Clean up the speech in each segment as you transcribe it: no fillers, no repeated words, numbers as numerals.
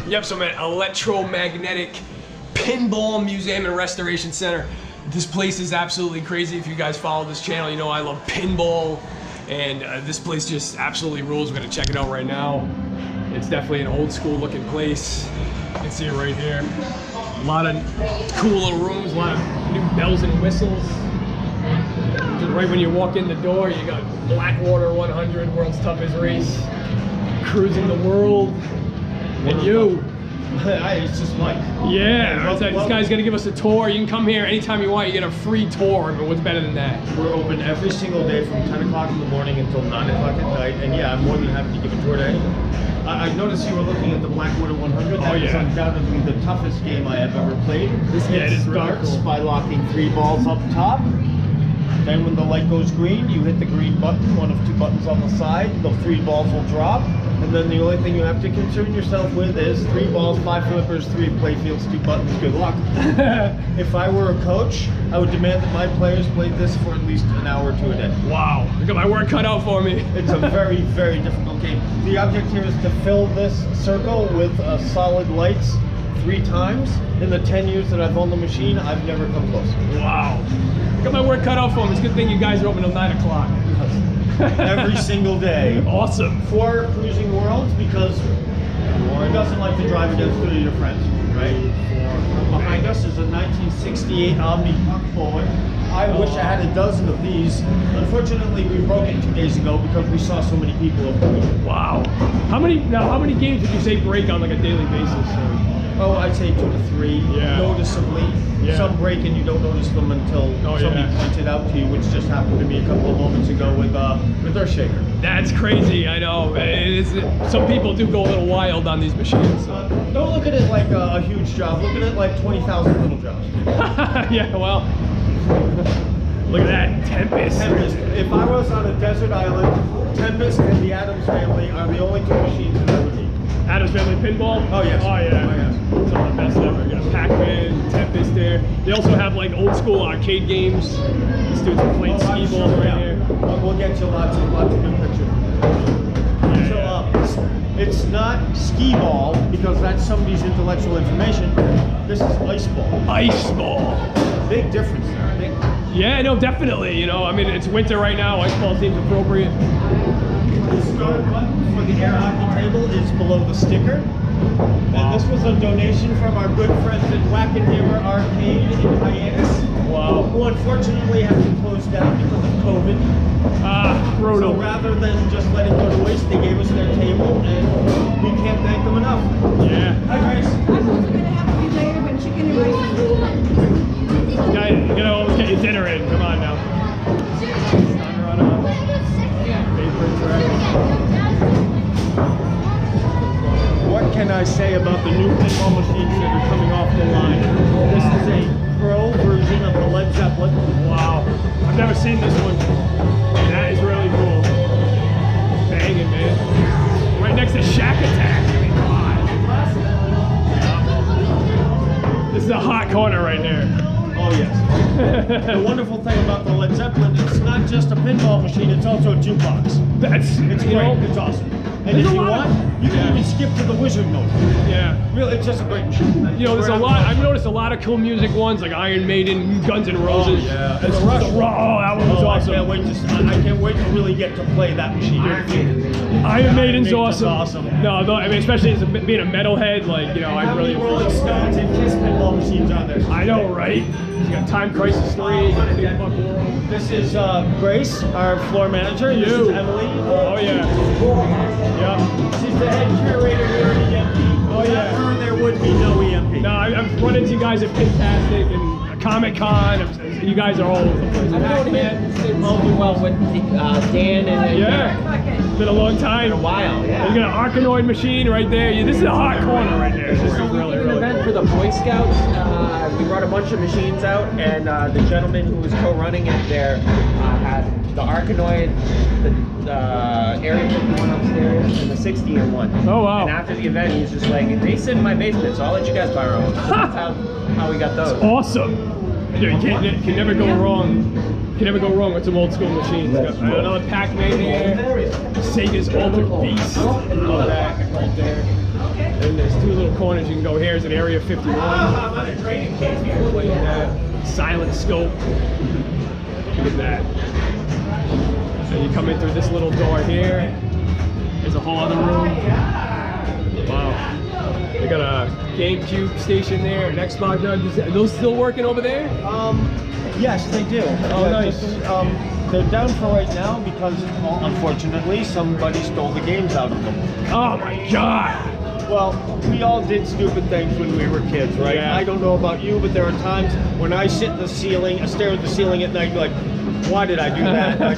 Yep, so I'm at ElectroMagnetic Pinball Museum and Restoration Center. This place is absolutely crazy. If you guys follow this channel, you know I love pinball, and this place just absolutely rules. We're gonna check it out right now. It's definitely an old school looking place. You can see it right here. A lot of cool little rooms, a lot of new bells and whistles. Just right when you walk in the door, you got Blackwater 100, world's toughest race, cruising the world, and you. It's just Mike. Yeah, this guy's gonna give us a tour. You can come here anytime you want. You get a free tour. I mean, what's better than that? We're open every single day from 10 o'clock in the morning until 9 o'clock at night. And yeah, I'm more than happy to give a tour to anyone. I noticed you were looking at the Blackwater 100. That is undoubtedly the toughest game I have ever played. It starts by locking 3 balls up top. Then when the light goes green, you hit the green button, one of 2 buttons on the side. The 3 balls will drop. And then the only thing you have to concern yourself with is 3 balls, 5 flippers, 3 play fields, 2 buttons. Good luck. If I were a coach, I would demand that my players play this for at least an hour or 2 a day. Wow, I got my work cut out for me. It's a very, very difficult game. The object here is to fill this circle with solid lights 3 times. In the 10 years that I've owned the machine, I've never come close. Wow. I got my work cut out for me. It's a good thing you guys are open till 9 o'clock. Every single day. Awesome. 4 cruising worlds, because who doesn't like to drive against 3 of your friends, right? Behind us is a 1968 Omni Puck Bowler. I wish I had a dozen of these. Unfortunately, we broke it 2 days ago because we saw so many people. Wow. How many games would you say break on like a daily basis? Oh, I'd say 2 to 3, noticeably. Yeah. Some break and you don't notice them until somebody points it out to you, which just happened to me a couple of moments ago with Earthshaker. That's crazy, I know. Some people do go a little wild on these machines. Don't look at it like a huge job. Look at it like 20,000 little jobs. Yeah, well, look at that, Tempest. If I was on a desert island, Tempest and the Addams Family are the only 2 machines that I would need. Addams Family Pinball? Oh, yes. Oh, yeah. Oh, yes. Some of the best ever. You got Pac-Man, Tempest there. They also have like old school arcade games. These dudes are playing skee ball right here. We'll get you lots of good pictures. It's not skee ball because that's somebody's intellectual information. This is ice ball. Ice ball. Big difference there, I think. Yeah, no, definitely. You know, I mean, it's winter right now. Ice ball seems appropriate. The start button for the air hockey table is below the sticker. And this was a donation from our good friends at Whack and Hammer Arcade in Hyannis. Wow. Who unfortunately have to close down because of COVID. Brutal. So rather than just let it go to waste, they gave us their table, and we can't thank them enough. Yeah. Hi, Grace. I was going to have a few later, but chicken and rice. You gotta always get your dinner in. Come on now. What can I say about the new pinball machines that are coming off the line? This is a pro version of the Led Zeppelin. Wow. I've never seen this one. That is really cool. Banging, man. Right next to Shack Attack. I mean, come on. This is a hot corner right there. Oh, yes. The wonderful thing about the Led Zeppelin, it's not just a pinball machine, it's also a jukebox. It's great. It's awesome. And if you want, you can even skip to the wizard mode. Yeah. Really, it's just a great machine. You know, there's a lot. I've noticed a lot of cool music ones like Iron Maiden, Guns N' Roses. Oh, yeah. And the Rush. Oh, that one was awesome. I can't wait to really get to play that machine. Iron Maiden's awesome. Awesome. No, I mean, especially as being a metalhead, like, you know, I really appreciate Rolling Stones and Kiss pinball machines on there. I know, right? You got Time Crisis 3. This is Grace, our floor manager. This is Emily. Oh, yeah. Yeah. She's the head curator here at EMP. Oh, yeah. Without her, there would be no EMP. No, I've run into you guys at Pintastic and Comic-Con. You guys are all over the place. I've known him well with Dan and yeah. It's been a long time. a while, yeah. You got an Arkanoid machine right there. This is a hot corner right here. This is So we really, did an really event cool. for the Boy Scouts. We brought a bunch of machines out, and the gentleman who was co-running it there had the Arkanoid, the Area 51 upstairs, and the 60 in one. Oh, wow. And after the event, he's just like, they sit in my basement, so I'll let you guys borrow them. So that's how we got those. Awesome. You can never go wrong. You can never go wrong with some old school machines. Got another Pac-Man here. Sega's Ultra Beast. Love that right there. And there's two little corners you can go. Here's an Area 51. I'm on a training case here. Playing that. Silent scope. Look at that. So you come in through this little door here. There's a whole other room. Wow. They got a GameCube station there, an Xbox. Are those still working over there? Yes, they do. Oh, nice. They're down for right now because, unfortunately, somebody stole the games out of them. Oh my God. Well, we all did stupid things when we were kids, right? Yeah. I don't know about you, but there are times when I sit in the ceiling, I stare at the ceiling at night, like, why did I do that? Like,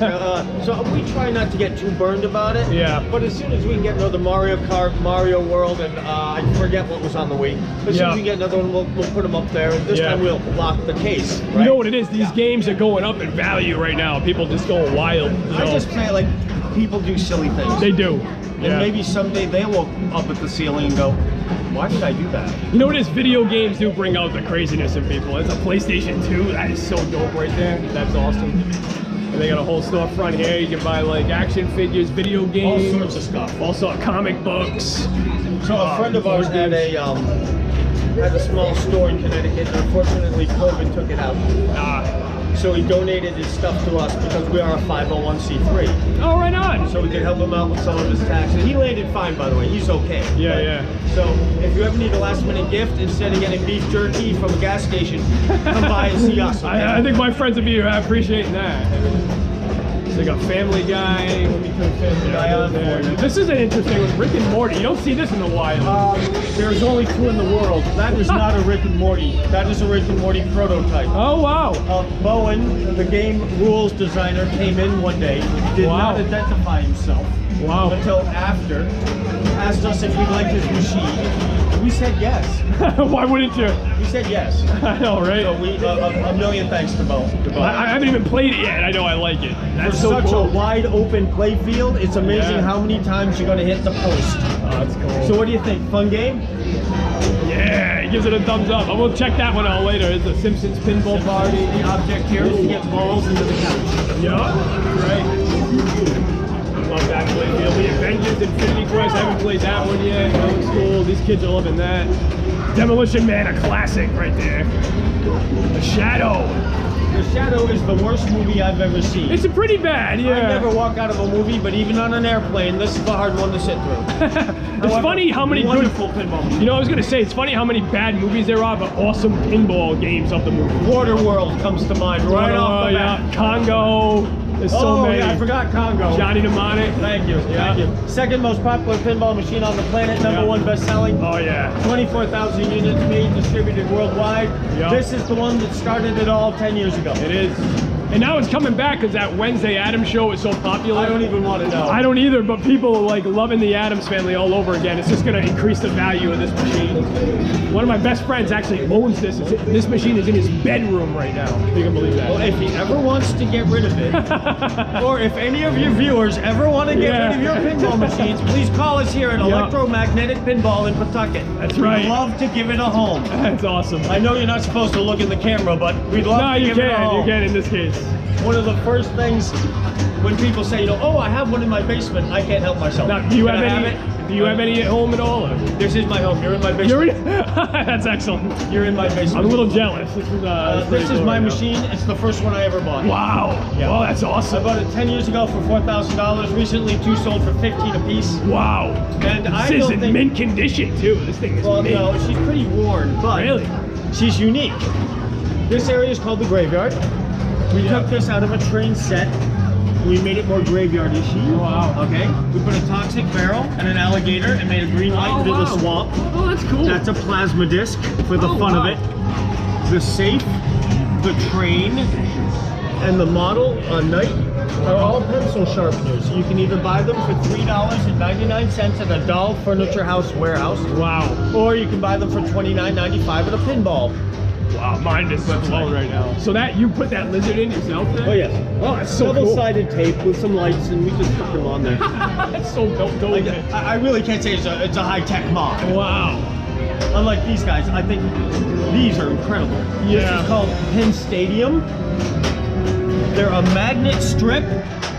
so we try not to get too burned about it. Yeah. But as soon as we can get another Mario Kart, Mario World, and I forget what was on the Wii. As soon as we get another one, we'll put them up there. And this time we'll lock the case. Right? You know what it is? These games are going up in value right now. People just going wild. I just play it like people do silly things. They do. And maybe someday they will up at the ceiling and go, why did I do that? You know what it is? Video games do bring out the craziness in people. It's a PlayStation 2. That is so dope right there. That's awesome. And they got a whole storefront here. You can buy like action figures, video games. All sorts of stuff. Also comic books. So a friend of ours had a small store in Connecticut. Unfortunately, COVID took it out. So he donated his stuff to us because we are a 501c3. Oh, right on. So we could help him out with some of his taxes. He landed fine, by the way. He's okay. Yeah. So if you ever need a last-minute gift, instead of getting beef jerky from a gas station, come by and see us. Okay? I think my friends would be appreciating that. It's like a Family Guy. Family Guy on there. This is an interesting one. Rick and Morty. You don't see this in a while. There's only two in the world. That is not a Rick and Morty. That is a Rick and Morty prototype. Oh, wow. Bowen, the game rules designer, came in one day, did not identify himself until after, asked us if we'd like his machine. We said yes. Why wouldn't you? We said yes. I know, right? So we, a million thanks to Bo. I haven't even played it yet. I know I like it. That's so such cool. a wide open play field. It's amazing how many times you're going to hit the post. Oh, that's cool. So what do you think? Fun game? Yeah, he gives it a thumbs up. I'm gonna check that one out later. It's the Simpsons Pinball Party. The object here is to get balls into the couch. Yeah, right. Love that play field. The Avengers Infinity Quest. I haven't played that one yet. That looks cool. These kids are loving that. Demolition Man, a classic right there. The Shadow. The Shadow is the worst movie I've ever seen. It's a pretty bad, yeah. I never walk out of a movie, but even on an airplane, this is the hard one to sit through. It's funny how many wonderful pinball movies. You know, I was gonna say it's funny how many bad movies there are, but awesome pinball games of the movie. Waterworld comes to mind right off the bat. Congo. There's so many. Yeah, I forgot Congo. Johnny Mnemonic. Thank you. Thank you. Second most popular pinball machine on the planet. Number one best-selling. Oh yeah. 24,000 units made, distributed worldwide. Yep. This is the one that started it all 10 years ago. It is. And now it's coming back because that Wednesday Addams show is so popular. I don't even want to know. I don't either, but people are like loving the Addams Family all over again. It's just going to increase the value of this machine. One of my best friends actually owns this. This machine is in his bedroom right now. You can believe that. Well, if he ever wants to get rid of it, or if any of your viewers ever want to get rid of your pinball machines, please call us here at ElectroMagnetic Pinball in Pawtucket. That's right. We'd love to give it a home. That's awesome. I know you're not supposed to look in the camera, but we'd love to give it a home. You can in this case. One of the first things when people say, you know, oh, I have one in my basement, I can't help myself. Now, do you have any at home at all? Or? This is my home. You're in my basement. That's excellent. You're in my basement. I'm a little jealous. This is my machine. It's the first one I ever bought. Wow. Yeah. Oh, that's awesome. I bought it 10 years ago for $4,000. Recently, two sold for $15 a piece. Wow. And this is in mint condition too. This thing is mint. Well, no, she's pretty worn, but she's unique. This area is called the graveyard. We took this out of a train set. We made it more graveyard-ish-y. Oh, wow. Okay. We put a toxic barrel and an alligator and made a green light into the swamp. Oh, that's cool. That's a plasma disc for the fun of it. The safe, the train, and the model Knight are all pencil sharpeners. You can either buy them for $3.99 at a Doll Furniture House warehouse. Wow. Or you can buy them for $29.95 at a pinball. Wow, mine is blown right now. So that you put that lizard in yourself then? Oh yes. Oh, that's so cool. Double-sided tape with some lights, and we just put them on there. That's so dope. I really can't say it's a high-tech mod. Wow. Unlike these guys, I think these are incredible. Yeah. This is called Pin Stadium. They're a magnet strip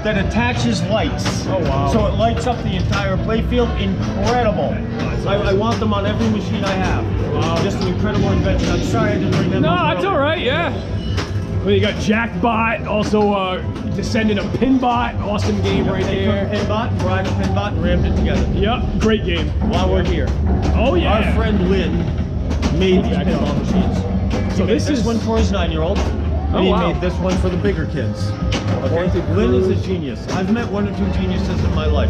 that attaches lights. Oh wow. So it lights up the entire playfield. Incredible. That's I want them on every machine I have. Wow. Just an incredible invention. I'm sorry I didn't bring them No, up that's earlier. all right. Yeah. Well, you got Jackbot, also descendant of Pinbot. Awesome game right They there. took Pinbot, brought a Pinbot, and rammed it together. Yep, great game. While we're here, Oh yeah. our friend Lynn made these Back pinball up. machines. So He made this this is one for his 9-year-old. Oh, And he wow. made this one for the bigger kids. Pointed Lynn is a grooves. genius. I've met 1 or 2 geniuses in my life.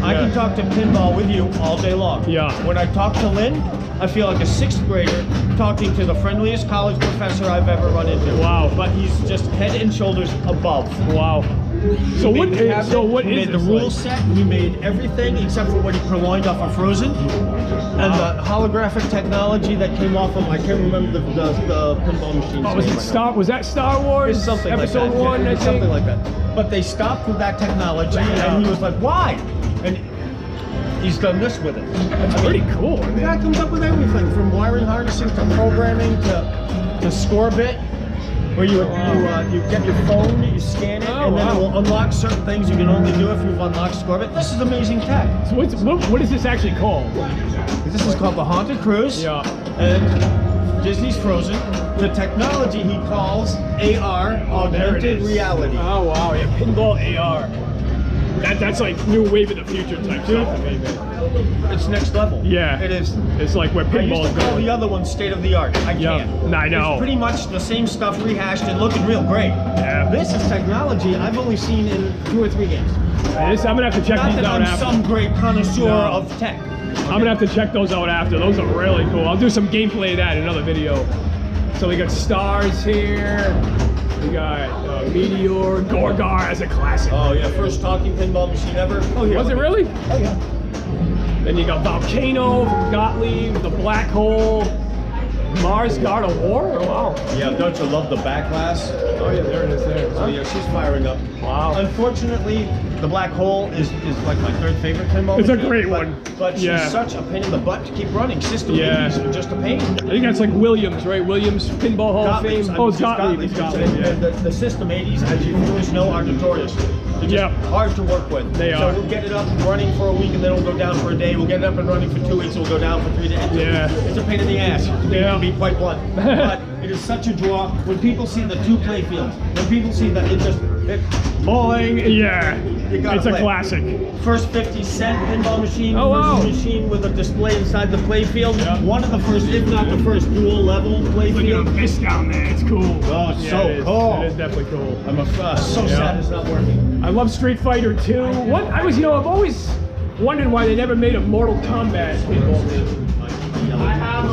I Yeah. can talk to pinball with you all day long. Yeah. When I talk to Lynn, I feel like a 6th grader talking to the friendliest college professor I've ever run into. Wow. But he's just head and shoulders above. Wow. So He what? made the cabinet, So what he is made the this rule like? set. He made everything except for what he purloined off of Frozen, and the holographic technology that came off of. I can't remember the pinball machine. Oh, was it Star? Was that Star Wars? It's something Episode like that. 1, I It's think. something like that. But they stopped with that technology, and he was like, "Why?" And he's done this with it. That's pretty cool. The Man. guy comes up with everything from wiring harnessing to programming to score bit, where you get your phone, you scan it, Oh, and then wow. it will unlock certain things you can only do if you've unlocked score bit. This is amazing tech. So what is this actually called? This is called the Haunted Cruise. Yeah. And Disney's Frozen. The technology he calls AR, There it augmented is. reality. Oh wow, yeah, pinball AR. That's like new wave of the future type stuff to me, man. It's next level. Yeah. It is. It's like where I pinball used is to call going. the other one state of the art. I Yeah. can't. I know. It's pretty much the same stuff rehashed and looking real great. Yeah. This is technology I've only seen in 2 or 3 games. I'm gonna have to check Not these that out I'm after. some great connoisseur No. of tech. I'm gonna have to check those out after. Those are really cool. I'll do some gameplay of that in another video. So we got stars here. We got Meteor, Gorgar as a classic. Oh yeah, first talking pinball machine ever. Oh yeah. Was it really? Oh yeah. Then you got Volcano from Gottlieb, the Black Hole, Mars God of War. Oh, wow. Yeah, don't you love the back glass? Oh yeah, there it is there. Oh yeah, she's firing up. Wow. Unfortunately, the Black Hole is like my 3rd favorite pinball It's a machine, great but- one. But she's Yeah. such a pain in the butt to keep running. System Yeah. 80s are just a pain. I think that's like Williams, right? Williams Pinball Hall of Fame. Oh, it's Gottlieb. It's Gottlieb, yeah. The System 80s, as you always know, are notorious. They're just Yeah. hard to work with. They so are. we'll get it up and running for a week, and then we'll go down for a day. We'll get it up and running for 2 weeks, and we'll go down for 3 days. Yeah. It's a pain in the ass. Yeah. To be quite blunt. But it is such a draw. When people see the 2 play fields, when people see that bowling, Yeah. you gotta It's a play. classic. First 50-cent pinball machine, Oh, wow. first machine with a display inside the play field. Yeah. One of the first, if not the first, dual level play Look field. at this down there. It's cool. Oh, it's Yeah, so it is. cool. It is definitely cool. I'm so Yeah. sad it's not working. I love Street Fighter 2. What I've always wondered why they never made a Mortal Kombat pinball game. I have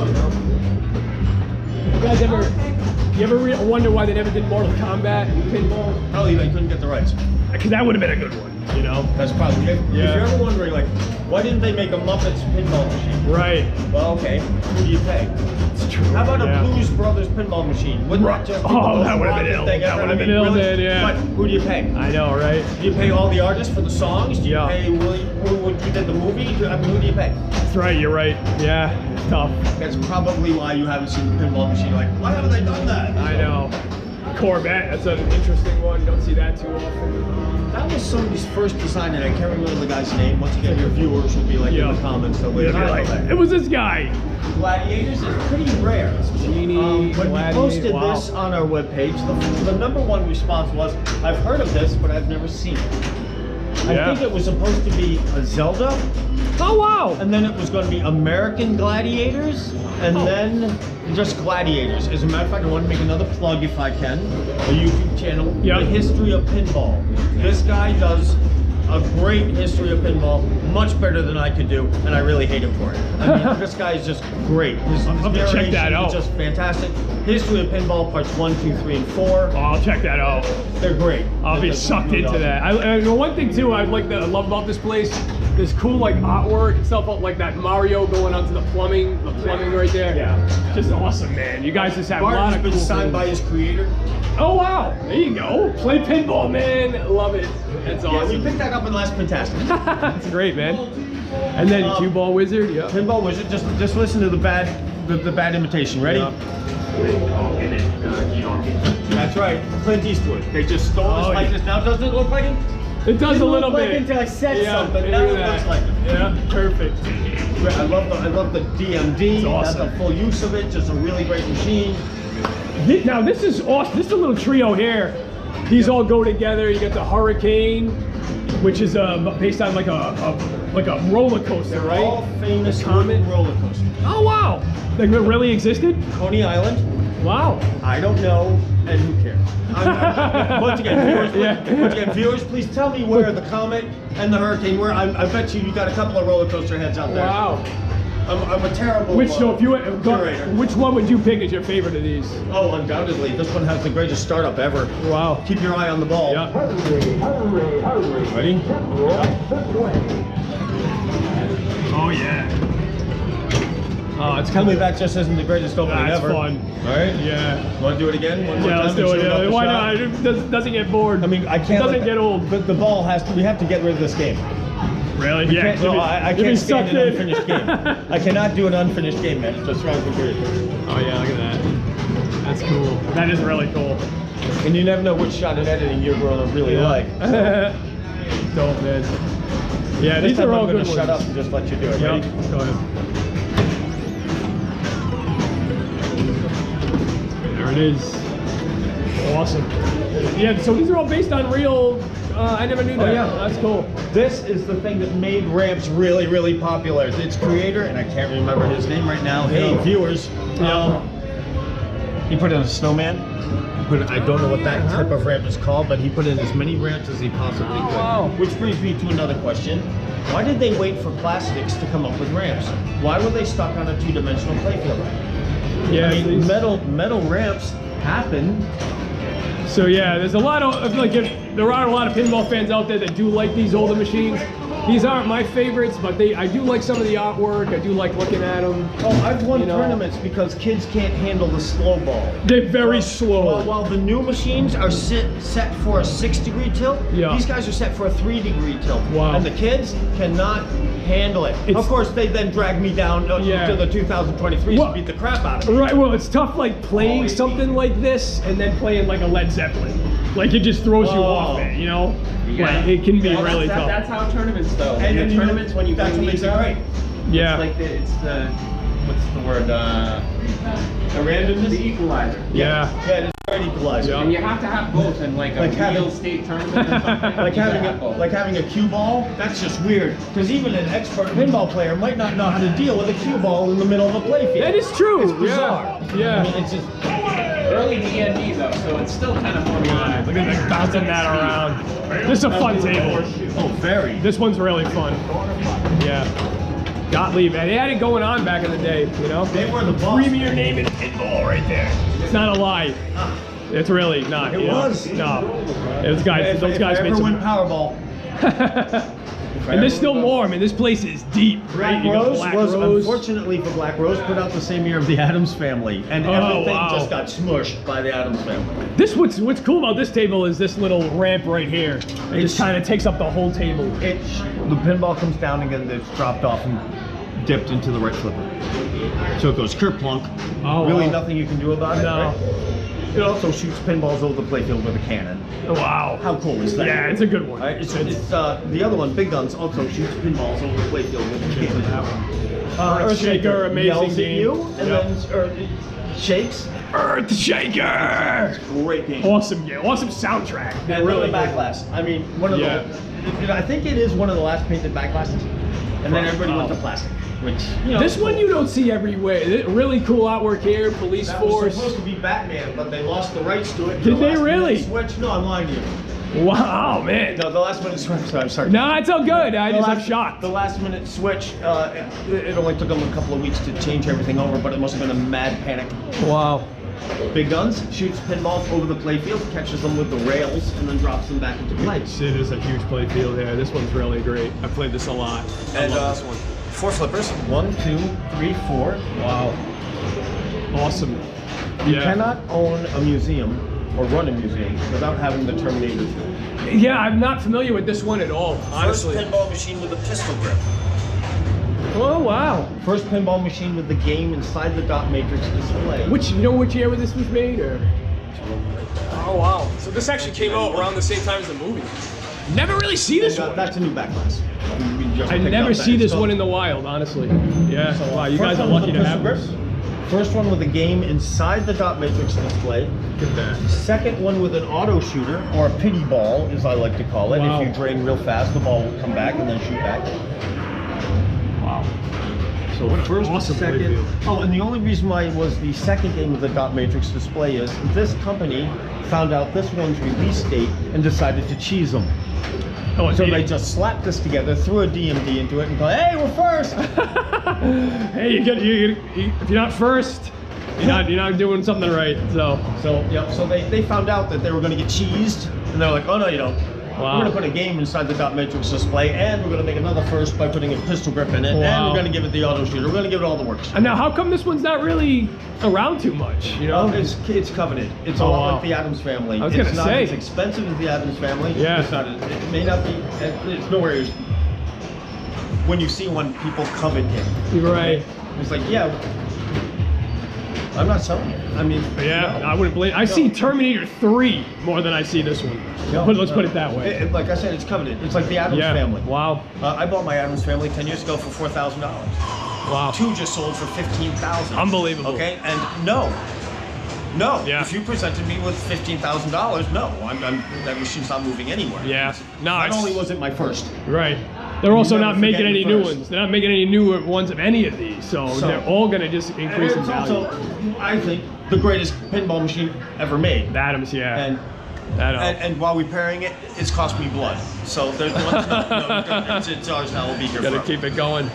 You guys ever wonder why they never did Mortal Kombat pinball? Probably they couldn't get the rights. Because that would have been a good one, you know? That's probably it. Yeah. If you're ever wondering, like, why didn't they make a Muppets pinball machine? Right. Well, okay, who do you pay? It's true. How about Yeah. a Blues Brothers pinball machine? Wouldn't that just be the Oh, most that would've been rocket ill. thing That ever? would've I been mean, ill, really? man, yeah. But who do you pay? I know, right? Do you pay all the artists for the songs? Do you Yeah. pay who did the movie? I mean, who do you pay? That's right, you're right. Yeah, it's tough. That's probably why you haven't seen the pinball machine. Like, why haven't they done that? I know. Corvette, that's an interesting one. Don't see that too often. That was somebody's first design, and I can't remember the guy's name. Once again, your viewers will be like Yeah. in the comments. So You'll be like, it was this guy. Gladiators is pretty rare. Genie, When we Gladiator, posted wow. this on our webpage, the #1 response was, "I've heard of this, but I've never seen it." I Yeah. think it was supposed to be a Zelda, Oh, wow. and then it was going to be American Gladiators, and Oh. then just Gladiators. As a matter of fact, I want to make another plug, if I can, a YouTube channel, Yep. The History of Pinball. This guy does a great history of pinball, much better than I could do, and I really hate him for it. I mean, this guy is just great. His I'll have to check narration that out. is just fantastic. History of Pinball, parts 1, 2, 3, and 4. Oh, I'll check that out. They're great. I'll be They're sucked really into awesome. that. And the one thing too I love about this place, there's cool like artwork and stuff like that Mario going onto the plumbing right there. Yeah. Just awesome, man. You guys just have a lot Martin's of been cool signed things. by his creator. Oh wow, there you go. Play pinball, man. Love it. That's Yeah, we awesome. picked that up in Last Fantastic. That's great, man. And then Cue Ball Wizard, yeah. Pinball Wizard, just listen to the bad imitation. Ready? Yeah. That's right, Clint Eastwood. They just stole his Oh, likeness. Now doesn't it look like him? It does a Didn't little look like bit. until I said Yeah, something. Now look it at looks that. like it. Yeah, perfect. I love the DMD. It's awesome. That's the full use of it. Just a really great machine. Now this is awesome. This is a little trio here. These all go together. You got the Hurricane, which is based on like a roller coaster, They're right? all famous Comet. wooden roller coasters. Oh wow! Like it really existed? Coney Island. Wow. I don't know, and who cares? Once again, viewers, please tell me where the Comet and the Hurricane were. I bet you got a couple of roller coaster heads out there. Wow. I'm a terrible curator. Which one would you pick as your favorite of these? Oh, undoubtedly. This one has the greatest startup ever. Wow. Keep your eye on the ball. Yeah. Ready? Oh yeah. Oh, it's Tell me that just isn't the greatest opening That's ever. fun. All right? Yeah. Want to do it again? One more Yeah, time let's and do show it. off the Why shot? not? It doesn't get bored. I mean, I can't. It doesn't get old. But the ball has to. We have to get rid of this game. Really? I can't stand an unfinished game. I cannot do an unfinished game, man. It just drives me crazy. Oh yeah, look at that. That's cool. That is really cool. And you never know which shot in editing you're going to really like. Dope, man. Yeah, This these time are all I'm going good to shut ones. up and just let you do it. Yep. Ready? Go ahead. There it is. Awesome. Yeah, so these are all based on real. I never knew that. Oh, yeah. That's cool. This is the thing that made ramps really, really popular. Its creator, and I can't remember his name right now. Hey, viewers. He put in a snowman. I don't know what that type of ramp is called, but he put in as many ramps as he possibly could. wow. Which brings me to another question. Why did they wait for plastics to come up with ramps? Why were they stuck on a two-dimensional playfield? Yeah. I mean, these- metal ramps happen. So yeah, there's a lot of. I feel like there are a lot of pinball fans out there that do like these older machines. These aren't my favorites, but I do like some of the artwork. I do like looking at them. Oh, I've won You know. tournaments because kids can't handle the slow ball. They're very slow. While the new machines are set for a 6-degree tilt, Yeah. these guys are set for a 3-degree tilt. Wow. And the kids cannot handle it. It's- Of course, they then drag me down Yeah. to the 2023s Well- to beat the crap out of me. Right, well, it's tough like playing something like this and then playing like a Led Zeppelin. Like it just throws you Oh. off it, you know? Yeah. Like it can be Well, really that's, tough. That's how tournaments though. And In then tournaments when you that's bring what makes these it out, great. Yeah. it's like it's the what's the word? The randomness? The equalizer. Yeah. Yeah, it's a great equalizer. Yeah. And you have to have both in like a Like having- real state tournament or something. Like You having have both. a cue ball, that's just weird. Because even an expert pinball player might not know how to deal with a cue ball in the middle of a playfield. That is true. It's bizarre. Yeah. I mean, it's just. early DND though, so it's still kind of more modern. Look at that bouncing that around. This is a fun table. Oh, very. This one's really fun. Yeah. Gottlieb, man, they had it going on back in the day, you know? They were the boss. Premier name in pinball right there. It's not a lie. It's really not. It you know? was. No. Those guys If made I ever some. win Powerball. And there's still more. I mean, this place is deep, right? Black You got Rose Black was, Rose. unfortunately for Black Rose, put out the same year of the Addams Family, and Oh, everything wow. just got smushed by the Addams Family. What's cool about this table is this little ramp right here. It just kind of takes up the whole table. The pinball comes down and then it's dropped off and dipped into the right flipper. So it goes kerplunk. Oh, really wow. nothing you can do about it. No. Right? It also shoots pinballs over the playfield with a cannon. Wow. How cool is that? Yeah, it's a good one. Right? It's the other one, Big Guns, also shoots pinballs over the playfield with a cannon. Earthshaker, amazing yells game. at you and Yep. then shakes. Earthshaker. Great game. Awesome game. Awesome soundtrack. And really the backlash. I mean, one of Yeah. the. I think it is one of the last painted backlashes. And then everybody went to plastic, which you know. This one you don't see everywhere. Really cool artwork here. Police That was force. supposed to be Batman, but they lost the rights to it. Did The they last really? minute Switch? No, I'm lying to you. Wow, man. No, the last minute switch. I'm sorry. No, it's all good. I'm The shocked. last minute switch. It only took them a couple of weeks to change everything over, but it must have been a mad panic. Wow. Big Guns shoots pinballs over the playfield, catches them with the rails, and then drops them back into play. It is a huge play field here. This one's really great. I played this a lot. I And love this one. 4 flippers. 1, 2, 3, 4. Wow. Awesome. You Yeah. cannot own a museum or run a museum without having the Terminator 2. Yeah, I'm not familiar with this one at all, honestly. First pinball machine with a pistol grip. Oh, wow. First pinball machine with the game inside the dot matrix display. Which year this was made, or? Oh, wow. So this actually came out around the same time as the movie. Never really see this one. That's a new backlash. I never see this one in the wild, honestly. Yeah. So, Wow, you first guys are one lucky with to a have pistol this. grip. First one with a game inside the dot matrix display. Look at that. Second one with an auto shooter, or a pity ball, as I like to call it. Wow. If you drain real fast, the ball will come back and then shoot back. Wow. So first, awesome second. playfield. Oh, and the only reason why it was the second game with the dot matrix display is this company found out this one's release date and decided to cheese them. Oh, So they just slapped this together, threw a DMD into it, and go, "Hey, we're first!" Hey, if you're not first, you're not doing something right. So So they found out that they were going to get cheesed, and they're like, "Oh no, you don't. Wow. We're going to put a game inside the dot matrix display, and we're going to make another first by putting a pistol grip in it, and Wow. we're going to give it the auto shooter. We're going to give it all the works." And now, how come this one's not really around too much? You know, Oh, it's coveted. It's a Oh, lot wow. like the Addams Family. I was It's gonna not say. as expensive as the Addams Family. Yeah. It's not. It may not be. It's nowhere. When you see one, people covet it. You're right. It's like, yeah, I'm not selling it. I mean, Yeah, no. I wouldn't blame. I see Terminator 3 more than I see this one. Let's put it that way. Like I said, it's coveted. It's like the Addams Yeah. Family. Wow. I bought my Addams Family 10 years ago for $4,000. Wow. Two just sold for $15,000. Unbelievable. Okay, and no. Yeah. If you presented me with $15,000, no, that machine's not moving anywhere. Yeah. No, Not it's only was it my first. right. They're also never not making forget any it new first. ones. They're not making any newer ones of any of these. So they're all going to just And increase in it's value. also, I think, the greatest pinball machine ever made. Adams, yeah. And and while repairing it, it's cost me blood. So there's one thing, it's ours now. We'll be here Gotta forever. keep it going.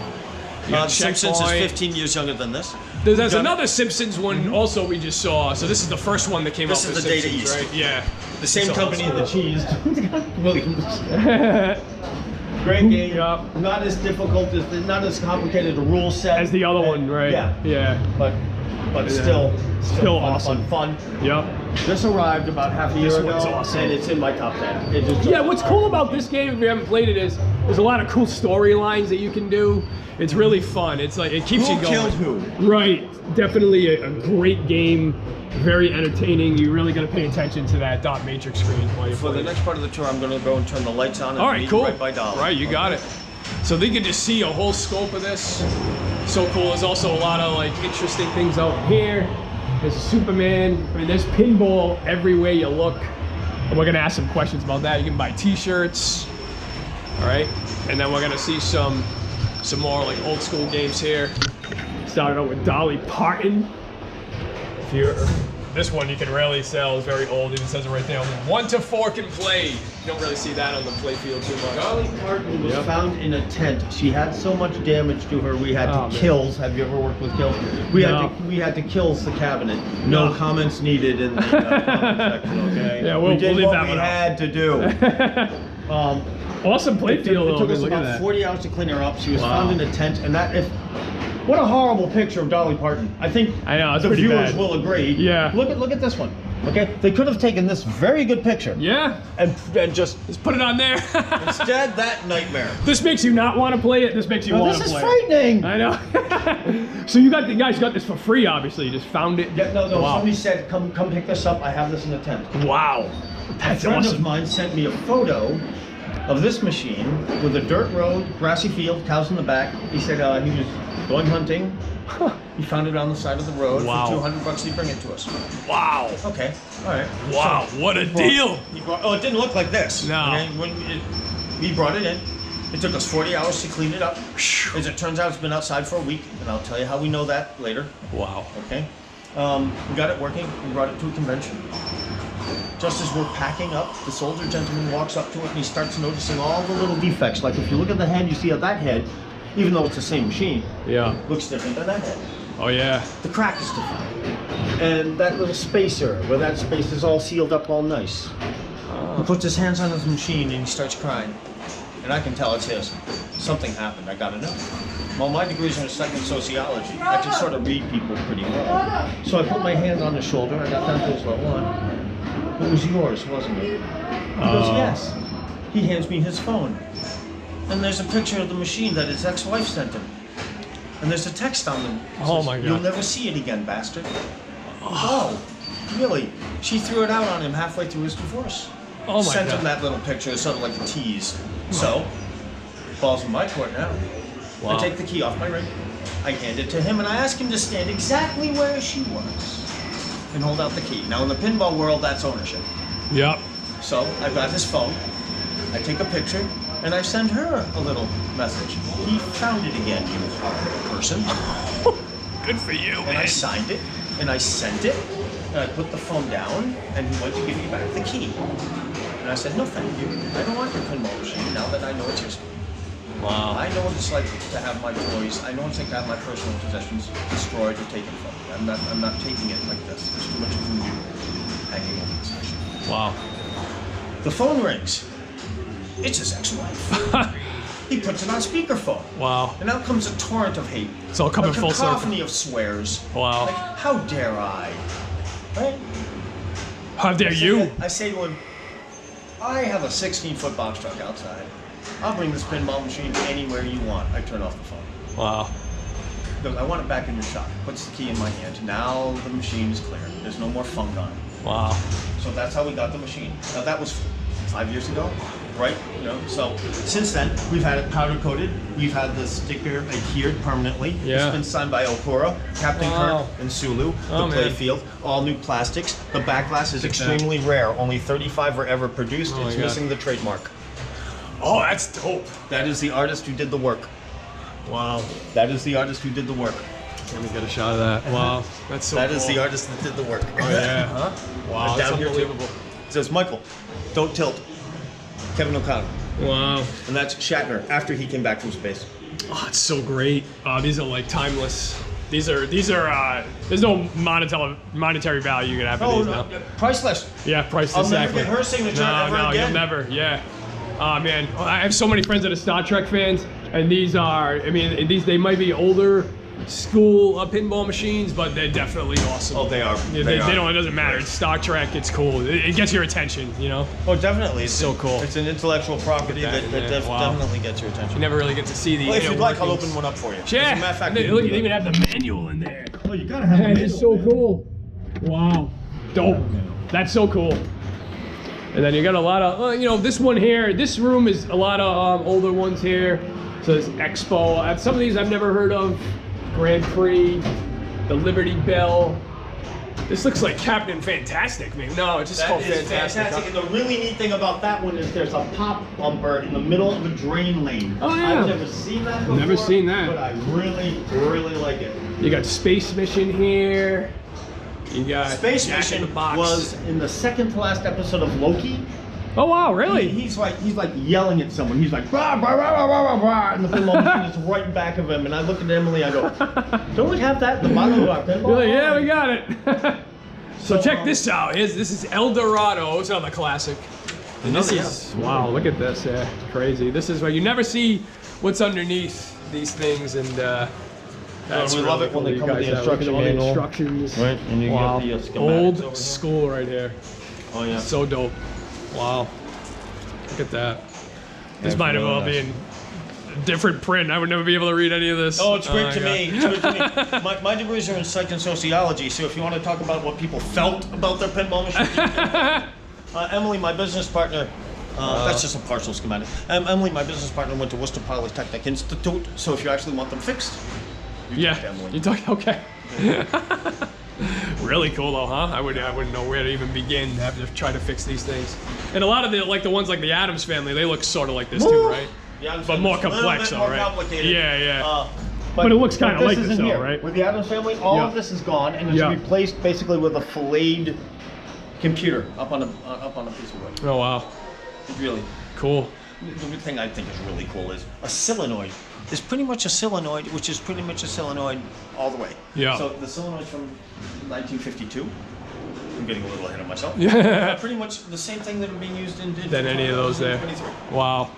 You got Simpsons is Checkpoint. 15 years younger than this. There's Got it. another Simpsons one also we just saw. So this is the first one that came This out is with the Data Simpsons, East. right? Yeah. The same So- company that cheesed Williams. Great game. Yup. Not as difficult as, not as complicated a rule set As the other And- one, right? Yeah. Yeah. But Yeah. still Still fun, awesome. Fun. Yep. This arrived about half a year This ago, one's awesome. and it's in my top 10. It just Yeah, what's cool about this game, if you haven't played it, is there's a lot of cool storylines that you can do. It's really fun. It's like, it keeps Who you going. killed who? Right. Definitely a great game. Very entertaining. You really got to pay attention to that dot matrix screen while you're For the playing. next part of the tour, I'm going to go and turn the lights on and All right, meet cool. right by Dolly. Right, you got it. So they can just see a whole scope of this. So cool. There's also a lot of like interesting things out here. There's Superman. I mean, there's pinball everywhere you look. And we're gonna ask some questions about that. You can buy T-shirts. All right, and then we're gonna see some more like old school games here. Started out with Dolly Parton. If you're this one, you can really tell is very old. It even says it right there. Only 1 to 4 can play. You don't really see that on the play field too much. Dolly Parton was Yep. found in a tent. She had so much damage to her. We had Oh, man. to kills. Have you ever worked with kills? We had to kills the cabinet. No, No. comments needed in the comment section. Okay. Yeah, we'll we did leave what that we one out. had to do. Awesome play It field. took though. us Look at about that. 40 hours to clean her up. She was Wow. found in a tent, and what a horrible picture of Dolly Parton. I think I know, it's the pretty viewers bad. will agree. Yeah. Look at this one. Okay, they could have taken this very good picture Yeah, and just just put it on there. instead that nightmare. This makes you not want to play it. This makes you Now, want this to is play it. frightening. I know. So you guys got this for free, obviously. You just found it. Yeah, no. Wow. Somebody said, "Come pick this up. I have this in the tent." Wow. A That's friend of awesome. mine sent me a photo of this machine with a dirt road, grassy field, cows in the back. He said he was going hunting. He found it on the side of the road Wow. for $200. He'd bring it to us. Wow. Okay, all right. Wow. So, What a deal. it didn't look like this. No. Okay? We brought it in. It took us 40 hours to clean it up. As it turns out, it's been outside for a week, and I'll tell you how we know that later. Wow. Okay. We got it working. We brought it to a convention. Just as we're packing up, this older gentleman walks up to it and he starts noticing all the little defects. Like if you look at the head, you see that head, even though it's the same machine, Yeah. looks different than that head. Oh yeah. The crack is different. And that little spacer, where that space is all sealed up all nice. He puts his hands on his machine and he starts crying. And I can tell it's his. Something happened, I gotta know. Well, my degree's in a second sociology. I can sort of read people pretty well. So I put my hand on his shoulder, I got that those one. It was yours, wasn't it? He goes, yes. He hands me his phone. And there's a picture of the machine that his ex-wife sent him. And there's a text on them. It Oh says, my God. "You'll never see it again, bastard." Oh, really? She threw it out on him halfway through his divorce. Oh my Sent God. him that little picture of something like a tease. So, ball's in my court now. Wow. I take the key off my ring, I hand it to him, and I ask him to stand exactly where she was and hold out the key. Now, in the pinball world, that's ownership. Yep. So, I've got his phone, I take a picture, and I send her a little message. He found it again, you horrible person. Good for you, And I man. signed it, and I sent it, and I put the phone down, and he went to give me back the key. And I said, no, thank you. I don't want your pinball machine now that I know it's yours. Wow. I know what it's like to have my toys. I know what it's like to have my personal possessions destroyed or taken from me. I'm not taking it like this. There's too much voodoo hanging over this machine. Wow. The phone rings. It's his ex-wife. He puts it on speakerphone. Wow. And out comes a torrent of hate. It's all coming a full circle. cacophony of swears. Wow. Like, how dare I? Right? How dare you? I say to him, I have a 16-foot box truck outside. I'll bring this pinball machine anywhere you want. I turn off the phone. Wow. He goes, I want it back in your shop. Puts the key in my hand. Now the machine is clear. There's no more funk on it. Wow. So that's how we got the machine. Now that was 5 years ago, right? You know. So since then, we've had it powder coated. We've had the sticker adhered permanently. Yeah. It's been signed by Okura, Captain Wow. Kirk, and Sulu. Oh, The man. playfield, all new plastics. The back glass is extremely rare. Only 35 were ever produced. Oh, my It's God. missing the trademark. Oh, that's dope. That is the artist who did the work. Wow. That is the artist who did the work. Let me get a shot of that. Wow. That's so That cool. is the artist that did the work. Oh, yeah. Huh? Wow, And that's down here too. unbelievable. It says, Michael, don't tilt. Kevin O'Connor. Wow. And that's Shatner after he came back from space. Oh, it's so great. These are like timeless. These are there's no monetary value you can have for Oh, these no, now. priceless. Yeah, price I'll exactly. never get her signature no, ever no, again. you'll never. Yeah. Oh man, I have so many friends that are Star Trek fans, and these are, I mean, they might be older school pinball machines, but they're definitely awesome. Oh, they are. Yeah, They are. they don't. It doesn't matter. It's Star Trek. It's cool. It gets your attention. You know. Oh, definitely. It's so cool. It's an intellectual property Look at that that, yeah. Wow. definitely gets your attention. You never really get to see the. Well, if inner you'd like, I'll workings. open one up for you. Yeah. As a matter of fact, Look, they even have the manual in there. Oh, you gotta have That is so cool. Wow. Dope. That's so cool. And then you got a lot of, you know, this one here, this room is a lot of older ones here. So there's Expo. Some of these I've never heard of. Grand Prix, the Liberty Bell. This looks like Captain Fantastic, man. No, it's just That called is fantastic. And the really neat thing about that one is there's a pop bumper in the middle of a drain lane. Oh, yeah. I've never seen that before. Never seen that. But I really, really like it. You got Space Mission here. You got Space Jack in Mission the Box. was in the second to last episode of Loki. Oh wow, really? He's like yelling at someone. He's like rah, rah, rah, rah, rah, rah, and the pinball machine is right back of him. And I look at Emily, I go, don't we have that at the bottom of our pinball? You're like, yeah, we got it. So check um, this out. This is El Dorado. It's another classic. And this is, wow, look at this. Yeah, it's crazy. This is where you never see what's underneath these things, and that's we love really it when cool they you come with guys the have. Look at instruction all the manual. instructions. Right, and you Wow. get the schematics over here. Old school right here. Oh yeah. So dope. Wow. Look at that. This That's might have really all nice. been a different print. I would never be able to read any of this. Oh, it's great my to God. me. It's great to me. My degrees are in psych and sociology, so if you want to talk about what people felt about their pinball machine, Emily, my business partner, that's just a partial schematic. Emily, my business partner, went to Worcester Polytechnic Institute, so if you actually want them fixed, you talk to Yeah, Emily. you talk, okay. Really cool though, huh? I wouldn't know where to even begin to have to try to fix these things. And a lot of the ones like the Addams Family, they look sort of like this too, Woo! right? Yeah, But more it's a little complex bit though, more right? complicated. Yeah, yeah. But it looks kinda this like this isn't though, here. right? With the Addams Family, all Yeah. of this is gone, and it's Yeah. replaced basically with a filleted computer up on a piece of wood. Oh wow, It's really. cool. The thing I think is really cool is a solenoid is pretty much a solenoid, which is pretty much a solenoid all the way. Yeah. So the solenoid's from 1952. I'm getting a little ahead of myself. Yeah. Pretty much the same thing that are being used in Than any of those there. 2023. Wow,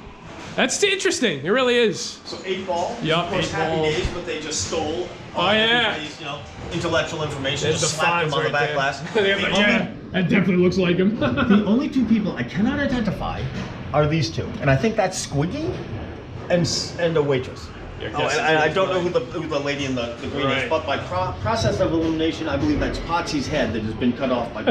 that's interesting. It really is. So 8-ball. Yup, Of course, 8-ball. Happy Days, but they just stole Oh, yeah. everybody's, intellectual information. There's Just the slapped them fonts on the right back there. glass. They have the- yeah, that definitely looks like him. The only two people I cannot identify are these two, and I think that's Squiggy and a waitress. Yeah, Oh, guess and I it's don't know like- who the lady in the green Right. is, but by process of elimination, I believe that's Potsy's head that has been cut off by.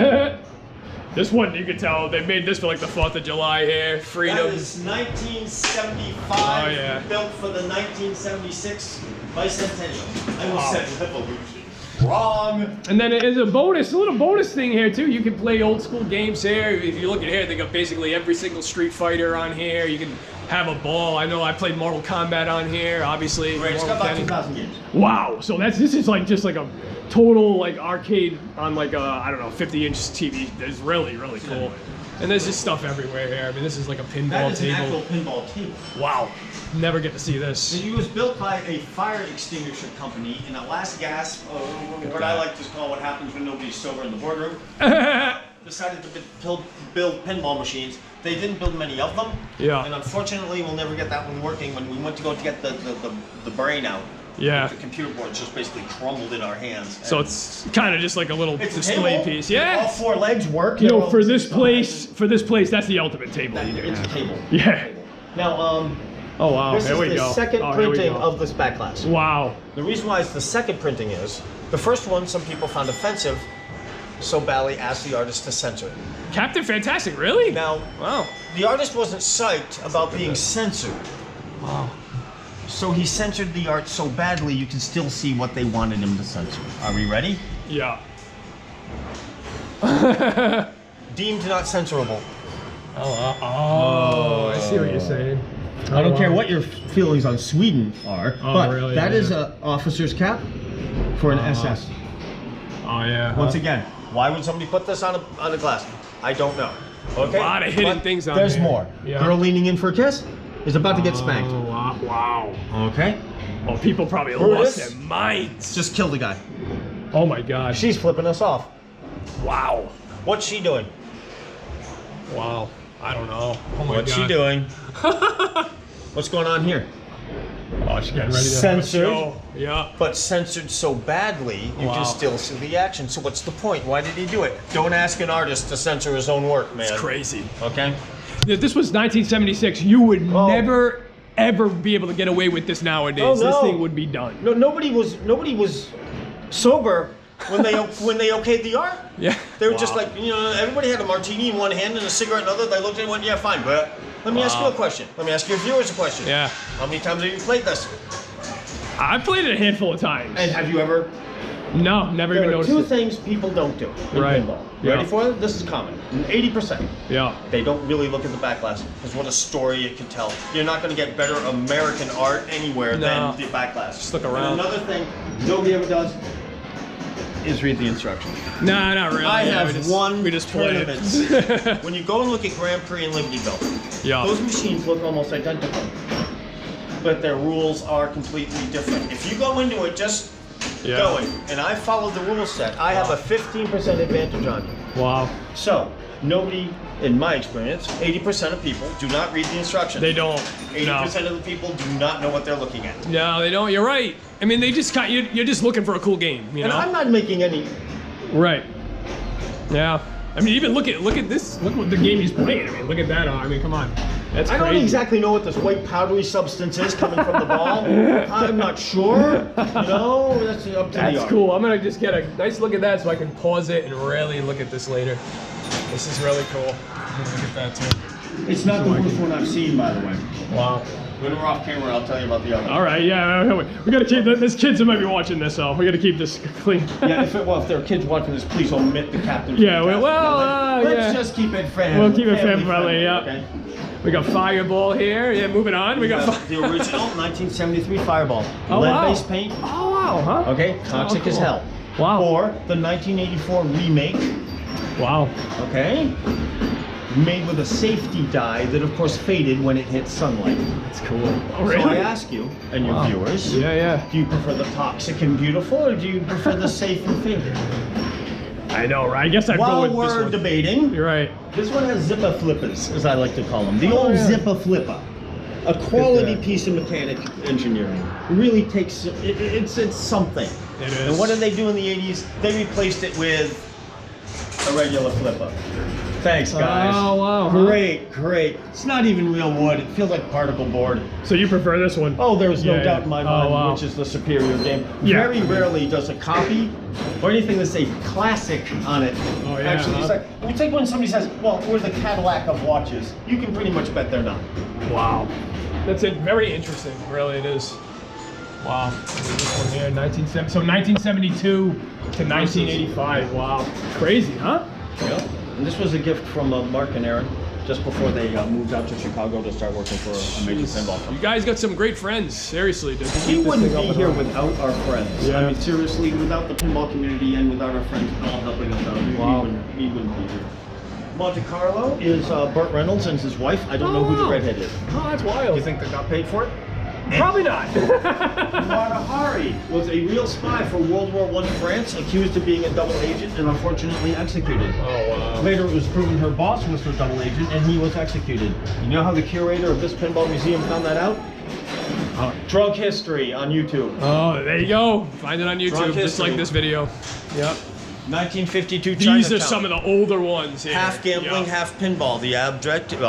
This one, you can tell they made this for like the 4th of July here. Freedom. That is 1975. Oh, yeah. Built for the 1976 bicentennial. I almost said revolution. Wrong. And then there's a little bonus thing here too. You can play old school games here. If you look at here, they got basically every single Street Fighter on here. You can have a ball. I know I played Mortal Kombat on here, obviously. Right, it's got Mortal about Kombat. 2,000 games. Wow. So this is like just like a total like arcade on like a, I don't know, 50-inch TV. It's really, really cool. And there's just stuff everywhere here. I mean, this is like a pinball That is table. an actual pinball table. Wow. Never get to see this. It was built by a fire extinguisher company in a last gasp, what I like to call what happens when nobody's sober in the boardroom. Decided to build pinball machines. They didn't build many of them. Yeah. And unfortunately, we'll never get that one working. When we went to go to get the brain out, Yeah. the computer board just basically crumbled in our hands. So it's kind of just like a little It's a display table. piece. All Yeah. 4 legs work. You know, They're for all- this place, that's the ultimate table. You can It's a have. table. Yeah. Now, Oh wow. this Here is we the go. second Oh, here we printing go. of this back glass. Wow. The reason why it's the second printing is, the first one some people found offensive, so Bally asked the artist to censor it. Captain Fantastic, really? Now, Wow. the artist wasn't psyched about being censored. Wow. So he censored the art so badly you can still see what they wanted him to censor. Are we ready? Yeah. Deemed not censorable. Oh, I see what you're saying. I don't care what your feelings on Sweden are, but really? that is Yeah. an officer's cap for an SS. Oh yeah. Once again, why would somebody put this on a glass? I don't know. Okay. A lot of hidden But things on there's there. more. Yeah. Girl leaning in for a kiss is about to get spanked. Oh, wow. Okay. Oh, people probably Brutus? lost their minds. Just kill the guy. Oh my gosh. She's flipping us off. Wow. What's she doing? Wow. I don't know. Oh my What's god. she doing? What's going on here? Oh, she's getting ready to Censored. have a show. Yeah. But censored so badly, you Wow. can still see the action. So what's the point? Why did he do it? Don't ask an artist to censor his own work, man. It's crazy. Okay? If this was 1976, you would Oh. never ever be able to get away with this nowadays. Oh, This no. thing would be done. No, nobody was sober when they okayed the art. Yeah. They were just Wow. like, everybody had a martini in one hand and a cigarette in another. They looked at it and went, yeah, fine, but let me ask you a question. Let me ask your viewers a question. Yeah. How many times have you played this? I played it a handful of times. And have you ever? No, never even There are noticed two it. things people don't do in Right. pinball. Yeah. Ready for it? This is common. 80%. Yeah. They don't really look at the back glass because what a story it could tell. You're not going to get better American art anywhere No. than the back glass. Just look around. And another thing nobody ever does is read the instructions. Nah, not really. I Yeah, have won we just play it. tournaments. When you go and look at Grand Prix and Libertyville, Yeah. those machines look almost identical, but their rules are completely different. If you go into it just Yeah. going, and I follow the rule set, I have a 15% advantage on you. Wow. So, nobody, in my experience, 80% of people do not read the instructions. They don't. 80% of the people do not know what they're looking at. No, they don't. You're right. I mean, they just got you. You're just looking for a cool game, you And know? I'm not making any. Right. Yeah. I mean, even look at this. Look what the game he's playing. I mean, look at that. I mean, come on. That's I crazy. don't exactly know what this white powdery substance is coming from the ball. I'm not sure. That's up to the That's art. cool. I'm gonna just get a nice look at that so I can pause it and really look at this later. This is really cool. I'm gonna look at that too. It's not the worst one I've seen, by the way. Wow. When we're off camera, I'll tell you about the other. All right. Yeah. We gotta keep. There's kids that might be watching this, so we gotta keep this clean. Yeah, if there are kids watching this, please omit the captain. Yeah, let's let's just keep it friendly. We'll keep it family, yeah. Okay. We got Fireball here. Yeah. Moving on. We got. The original 1973 Fireball. Oh, wow. Lead-based paint. Oh wow. Huh? Okay, toxic Oh, as cool. hell. Wow. Or the 1984 remake. Wow. Okay. Made with a safety dye that, of course, faded when it hit sunlight. That's cool. Oh, So I ask you and your Wow. viewers, Yeah. do you prefer the toxic and beautiful, or do you prefer the safe and faded? I know, right? I guess I'd go While with this we're one. debating, You're right. this one has zipper flippers, as I like to call them. The old yeah. zipper flipper. A quality that. piece of mechanic engineering. It really takes, it's something. It is. And what did they do in the 80s? They replaced it with a regular flipper. Thanks, guys. Oh, wow. Huh? Great, great. It's not even real wood. It feels like particle board. So you prefer this one? Oh, there's no Yeah, doubt yeah. in my Oh, mind wow. which is the superior game. Yeah. Very rarely does a copy or anything that say classic on it. Oh, yeah, Actually, it's huh? like, it's like when somebody says, well, we're the Cadillac of watches. You can pretty much bet they're not. Wow. That's it. Very interesting. Really, it is. Wow. This one here, 1970. So 1972 to 1985. Wow. Crazy, huh? Yep. And this was a gift from Mark and Aaron just before they moved out to Chicago to start working for a major pinball You company. guys got some great friends. Seriously, to We keep this wouldn't thing up be and here running. without our friends. Yeah. I mean, seriously, without the pinball community and without our friends all helping us out, Wow. we wouldn't be here. Monte Carlo is Burt Reynolds and his wife. I don't know who the Oh. redhead is. Oh, that's Do wild. you think they got paid for it? Probably not. Mata Hari was a real spy for World War I France, accused of being a double agent and unfortunately executed. Oh, wow. Later, it was proven her boss was her double agent, and he was executed. You know how the curator of this pinball museum found that out? Drunk History on YouTube. Oh, there you go. Find it on YouTube, Drunk just like history. this video. Yep. 1952 These Chinatown. are some of the older ones here. Half gambling, Yep. half pinball. The objective,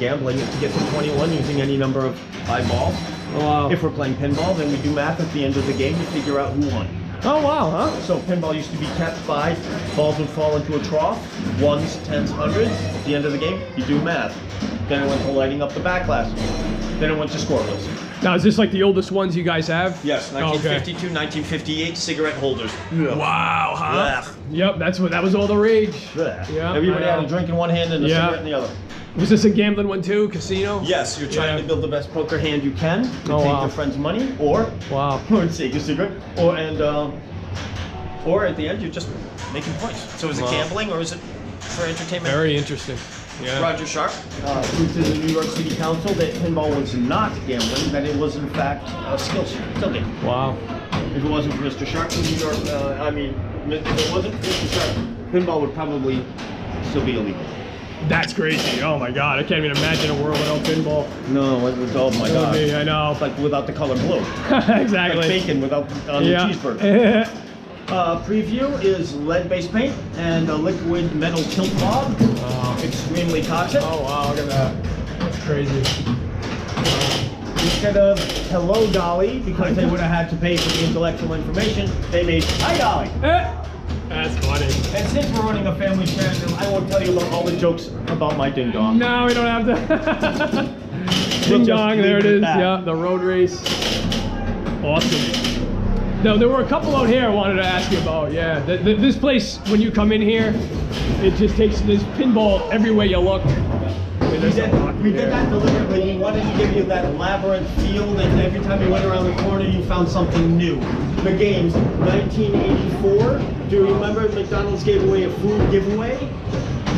gambling, is to get to 21 using any number of eyeballs. Oh, wow. If we're playing pinball, then we do math at the end of the game to figure out who won. Oh, wow, huh? So pinball used to be kept by balls would fall into a trough, ones, tens, hundreds. At the end of the game, you do math. Then it went to lighting up the backlash. Then it went to scoreless. Now, is this like the oldest ones you guys have? Yes, Okay. 1952, 1958 cigarette holders. Wow, huh? Blech. Yep, that was all the rage. Blech. Yeah, Everybody I had know. a drink in one hand and a Yeah. cigarette in the other. Was this a gambling one too? Casino? Yes, you're trying Yeah. to build the best poker hand you can to Oh, take wow. your friend's money, or Wow. take a cigarette, or at the end you're just making points. So is it Wow. gambling or is it for entertainment? Very interesting. Yeah. Roger Sharp proved to the New York City Council that pinball was not gambling, that it was in fact a skill game. Wow. If it wasn't for Mr. Sharp in New York, if it wasn't for Mr. Sharp, pinball would probably still be illegal. That's crazy. Oh my God, I can't even imagine a world without pinball. No, it was, oh my God. I know. It's like without the color blue. Exactly. Like bacon without on the cheeseburger. Preview is lead-based paint and a liquid metal tilt bob. Extremely toxic. Oh wow, look at that. That's crazy. Instead of Hello Dolly, because they would have had to pay for the intellectual information, they made Hi Dolly. That's funny. And since we're running a family channel, I won't tell you about all the jokes about my ding dong. No, we don't have to. We'll Ding just dong, leave there it it at is. that. Yeah, the road race. Awesome. No, there were a couple out here I wanted to ask you about. Yeah, this place, when you come in here, it just takes this pinball everywhere you look. We did that deliberately. We wanted to give you that labyrinth feel, and every time you went around the corner, you found something new. The games, 1984. Do you remember McDonald's gave away a food giveaway?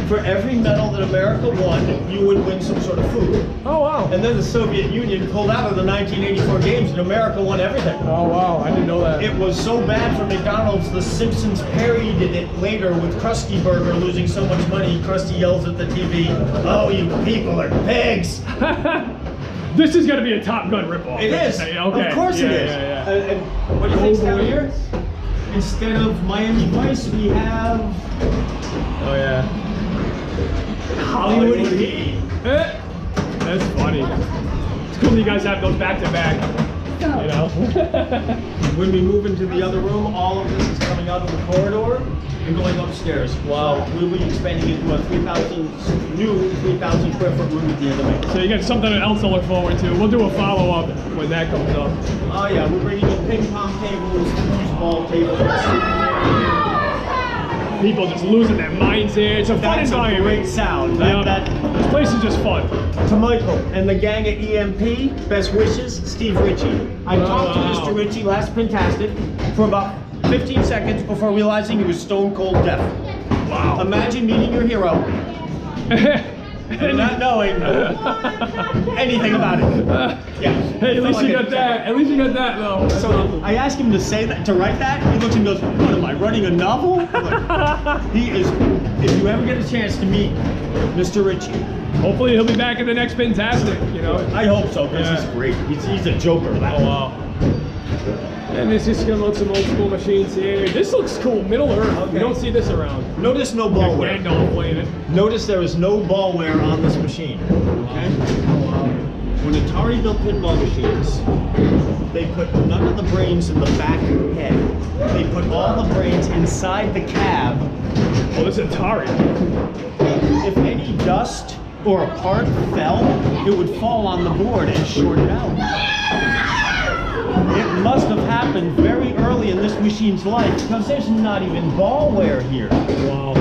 For every medal that America won, you would win some sort of food. Oh wow. And then the Soviet Union pulled out of the 1984 games, and America won everything. Oh wow, I didn't know that. It was so bad for McDonald's, the Simpsons parodied it later with Krusty Burger losing so much money. Krusty yells at the TV, "Oh, you people are pigs!" This is gonna be a Top Gun ripoff. It is. Okay. Of course Yeah, it is. yeah, yeah. And what do you think's down boy. here? Instead of Miami Vice, we have Oh yeah. Hollywood Heat. That's funny. It's cool that you guys have those back to back. You know. When we move into the other room, all of this is coming out of the corridor and going upstairs. Wow. So we'll be expanding into a 3,000 square foot room at the end of it. So you got something else to look forward to. We'll do a follow up when that comes up. Oh yeah, we're bringing in ping pong tables, foosball tables. People just losing their minds here. It's a fun That's a environment. great sound. Yeah. This place is just fun. To Michael and the gang at EMP, best wishes, Steve Ritchie. I talked to Mr. Ritchie last Pintastic for about 15 seconds before realizing he was stone cold deaf. Wow. Imagine meeting your hero and not knowing anything about it. Yeah. Hey, at least you got that. At least you got that, though. So I asked him to say that, to write that. He looks and goes, "What am I writing a novel?" I'm like, he is. If you ever get a chance to meet Mr. Ritchie, Hopefully he'll be back in the next Pintastic, you know. I hope so because Yeah. he's great. He's a joker. That Oh wow. And it's just gonna look some old school machines here. This looks cool, Middle Earth. Okay. You don't see this around. Notice no ball wear. Randolph playing it. Notice there is no ball wear on this machine. Okay? When Atari built pinball machines, they put none of the brains in the back head. They put all the brains inside the cab. Oh, this is Atari. If any dust or a part fell, it would fall on the board and short it out. It must have happened very early in this machine's life because there's not even ball wear here. Wow.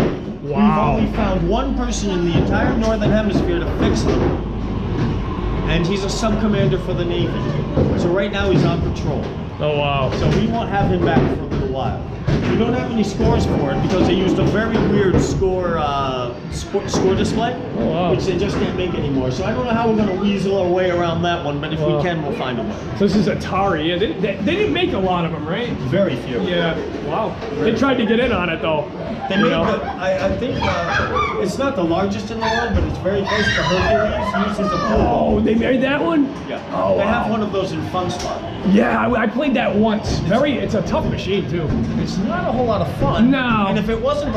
We've Wow. only found one person in the entire Northern Hemisphere to fix them. And he's a sub-commander for the Navy. So right now he's on patrol. Oh, wow. So we won't have him back for a little while. We don't have any scores for it because they used a very weird score display, wow. which they just can't make anymore. So I don't know how we're going to weasel our way around that one, but if we can, we'll find a way. So this is Atari. Yeah, they didn't make a lot of them, right? Very few. Yeah. Wow. They tried to get in on it though. They made I think it's not the largest in the world, but it's very close to Hercules. Uses a Oh, they made that one? Yeah. Oh, they wow. have one of those in Fun Spot. Yeah, I played that once. It's a tough machine too. It's not a whole lot of fun. No. And if it wasn't